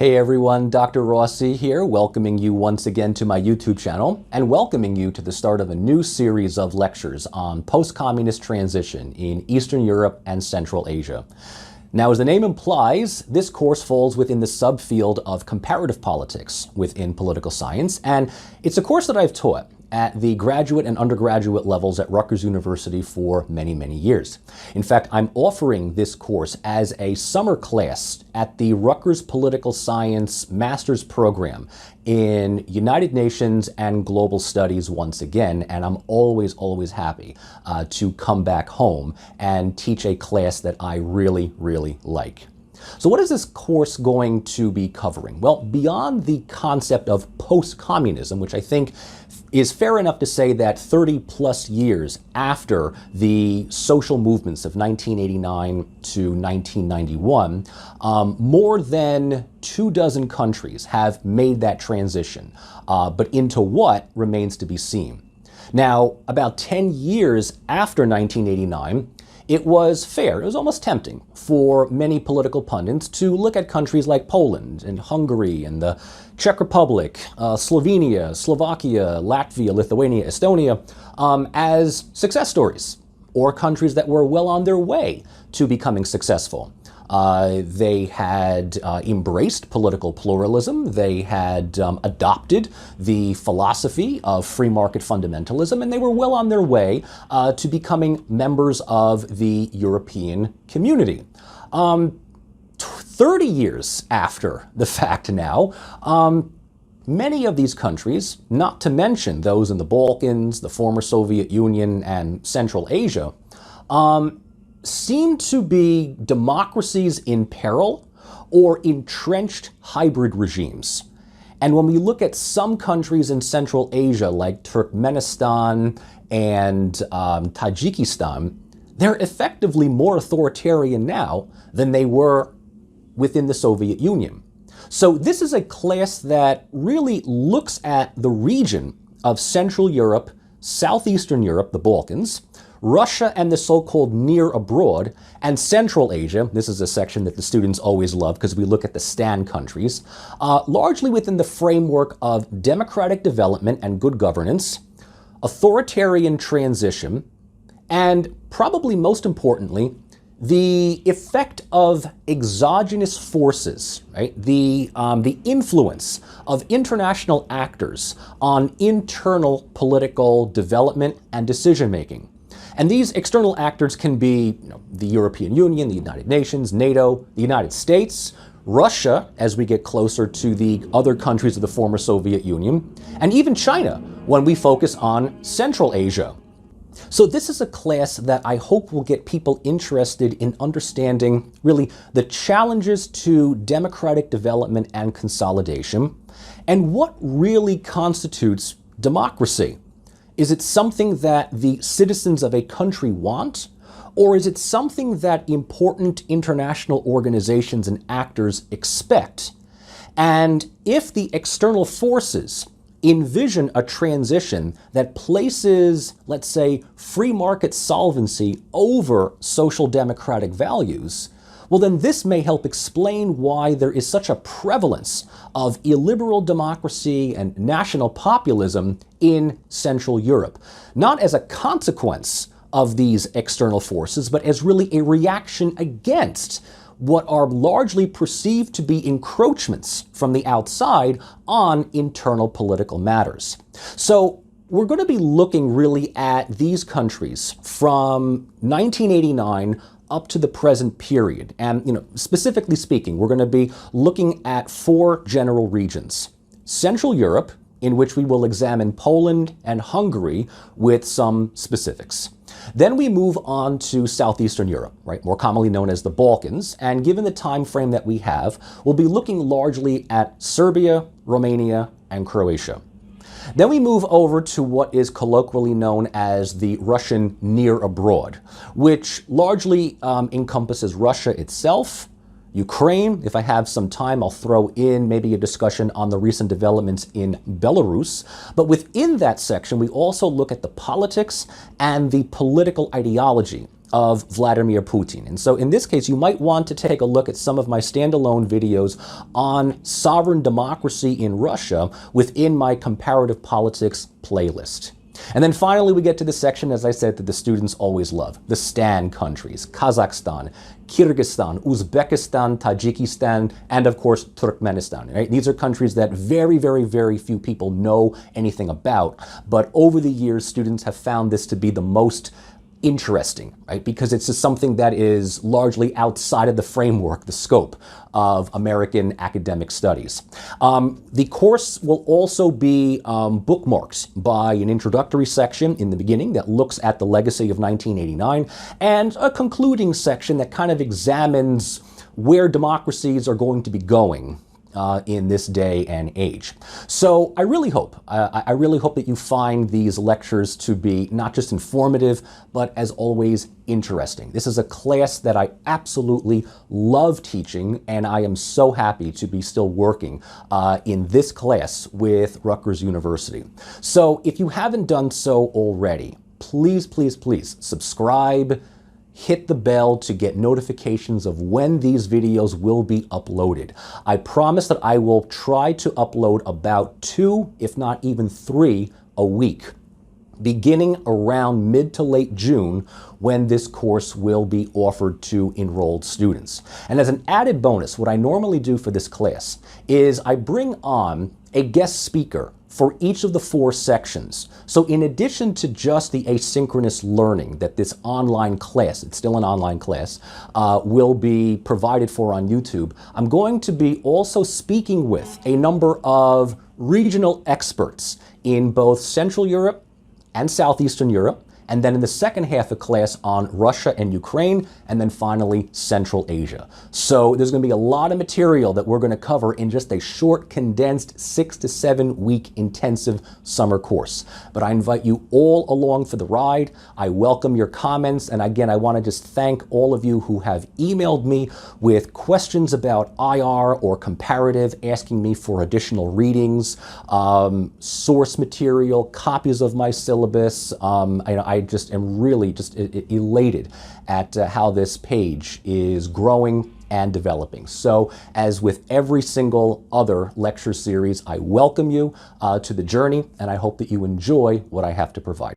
Hey everyone, Dr. Rossi here, welcoming you once again to my YouTube channel and welcoming you to the start of a new series of lectures on post-communist transition in Eastern Europe and Central Asia. Now, as the name implies, this course falls within the subfield of comparative politics within political science, and it's a course that I've taught at the graduate and undergraduate levels at Rutgers University for many, many years. In fact, I'm offering this course as a summer class at the Rutgers Political Science Master's Program in United Nations and Global Studies once again, and I'm always happy to come back home and teach a class that I really like. So what is this course going to be covering? Well, beyond the concept of post-communism, which I think is fair enough to say that 30 plus years after the social movements of 1989 to 1991, more than 24 countries have made that transition, but into what remains to be seen. Now, about 10 years after 1989, it was fair, it was almost tempting for many political pundits to look at countries like Poland and Hungary and the Czech Republic, Slovenia, Slovakia, Latvia, Lithuania, Estonia as success stories, or countries that were well on their way to becoming successful. They had embraced political pluralism. They had adopted the philosophy of free market fundamentalism, and they were well on their way to becoming members of the European community. 30 years after the fact now, many of these countries, not to mention those in the Balkans, the former Soviet Union, and Central Asia, seem to be democracies in peril or entrenched hybrid regimes. And when we look at some countries in Central Asia, like Turkmenistan and Tajikistan, they're effectively more authoritarian now than they were within the Soviet Union. So this is a class that really looks at the region of Central Europe, Southeastern Europe, the Balkans, Russia and the so-called near abroad, and Central Asia. This is a section that the students always love because we look at the STAN countries, largely within the framework of democratic development and good governance, authoritarian transition, and probably most importantly, the effect of exogenous forces, right? The influence of international actors on internal political development and decision-making. And these external actors can be the European Union, the United Nations, NATO, the United States, Russia, as we get closer to the other countries of the former Soviet Union, and even China when we focus on Central Asia. So this is a class that I hope will get people interested in understanding really the challenges to democratic development and consolidation, and what really constitutes democracy. Is it something that the citizens of a country want, or is it something that important international organizations and actors expect? And if the external forces envision a transition that places, let's say, free market solvency over social democratic values, well, then this may help explain why there is such a prevalence of illiberal democracy and national populism in Central Europe. Not as a consequence of these external forces, but as really a reaction against what are largely perceived to be encroachments from the outside on internal political matters. So we're going to be looking really at these countries from 1989 up to the present period. And specifically speaking, we're going to be looking at 4 general regions. Central Europe, in which we will examine Poland and Hungary with some specifics. Then we move on to Southeastern Europe, right, more commonly known as the Balkans, and given the time frame that we have, we'll be looking largely at Serbia, Romania, and Croatia. Then we move over to what is colloquially known as the Russian near abroad, which largely encompasses Russia itself, Ukraine. If I have some time, I'll throw in maybe a discussion on the recent developments in Belarus. But within that section, we also look at the politics and the political ideology of Vladimir Putin. And so in this case, you might want to take a look at some of my standalone videos on sovereign democracy in Russia within my comparative politics playlist. And then finally, we get to the section, as I said, that the students always love, the STAN countries: Kazakhstan, Kyrgyzstan, Uzbekistan, Tajikistan, and of course, Turkmenistan. Right? These are countries that very, very, very few people know anything about. But over the years, students have found this to be the most interesting, right? Because it's just something that is largely outside of the framework, the scope of American academic studies. The course will also be bookmarks by an introductory section in the beginning that looks at the legacy of 1989 and a concluding section that kind of examines where democracies are going to be going in this day and age. So I really hope that you find these lectures to be not just informative, but as always, interesting. This is a class that I absolutely love teaching, and I am so happy to be still working in this class with Rutgers University. So if you haven't done so already, please, please, please subscribe, hit the bell to get notifications of when these videos will be uploaded. I promise that I will try to upload about 2, if not even 3, a week, beginning around mid to late June, when this course will be offered to enrolled students. And as an added bonus, what I normally do for this class is I bring on a guest speaker for each of the 4 sections. So in addition to just the asynchronous learning that this online class, it's still an online class, will be provided for on YouTube, I'm going to be also speaking with a number of regional experts in both Central Europe and Southeastern Europe, and then in the second half of class on Russia and Ukraine, and then finally Central Asia. So there's going to be a lot of material that we're going to cover in just a short, condensed 6 to 7 week intensive summer course. But I invite you all along for the ride. I welcome your comments, and again, I want to just thank all of you who have emailed me with questions about IR or comparative, asking me for additional readings, source material, copies of my syllabus. I just am really just elated at how this page is growing and developing. So as with every single other lecture series, I welcome you to the journey, and I hope that you enjoy what I have to provide.